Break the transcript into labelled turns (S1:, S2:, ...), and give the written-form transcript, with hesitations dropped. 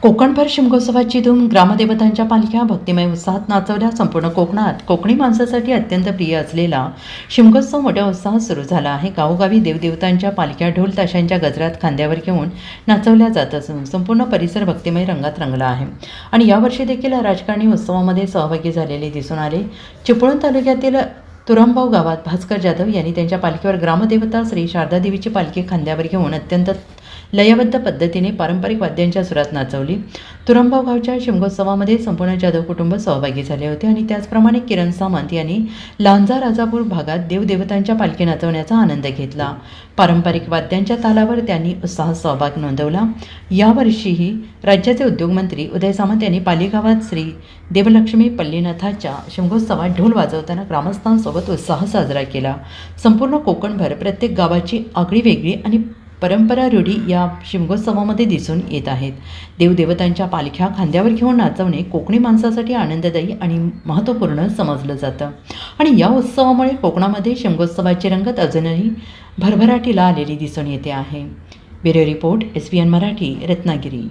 S1: कोकणभर शिमगोत्सवाची धूम. ग्रामदेवतांच्या पालख्या भक्तिमय उत्साहात नाचवल्या. संपूर्ण कोकणात कोकणी माणसासाठी अत्यंत प्रिय असलेला शिमगोत्सव मोठ्या उत्साहात सुरू झाला आहे. गावोगावी देवदेवतांच्या पालख्या ढोल ताशांच्या गजरात खांद्यावर घेऊन नाचवल्या जात असून संपूर्ण परिसर भक्तिमय रंगात रंगला आहे. आणि यावर्षी देखील राजकारणी उत्सवामध्ये सहभागी झालेले दिसून आले. चिपळूण तालुक्यातील तुरंबाव गावात भास्कर जाधव यांनी त्यांच्या पालखीवर ग्रामदेवता श्री शारदादेवीची पालखी खांद्यावर घेऊन अत्यंत लयबद्ध पद्धतीने पारंपरिक वाद्यांच्या सुरात नाचवली. तुरंबाव गावच्या शिमगोत्सवामध्ये संपूर्ण जाधव कुटुंब सहभागी झाले होते आणि त्याचप्रमाणे किरण सामंत यांनी लांजा राजापूर भागात देवदेवतांच्या पालखी नाचवण्याचा आनंद घेतला. पारंपरिक वाद्यांच्या तालावर त्यांनी उत्साहात सहभाग नोंदवला. यावर्षीही राज्याचे उद्योगमंत्री उदय सामंत यांनी पाली गावात श्री देवलक्ष्मी पल्लीनाथाच्या शिमगोत्सवात ढोल वाजवताना ग्रामस्थांसोबत उत्साह साजरा केला. संपूर्ण कोकणभर प्रत्येक गावाची आगळीवेगळी आणि परंपरा रूढी या शिमगोत्सवामध्ये दिसून येत आहेत. देवदेवतांच्या पालख्या खांद्यावर घेऊन नाचवणे कोकणी माणसासाठी आनंददायी आणि महत्त्वपूर्ण समजलं जातं. आणि या उत्सवामुळे कोकणामध्ये शिमगोत्सवाची रंगत अजूनही भरभराटीला आलेली दिसून येते आहे. Bureau report, SBN Marathi, Ratnagiri.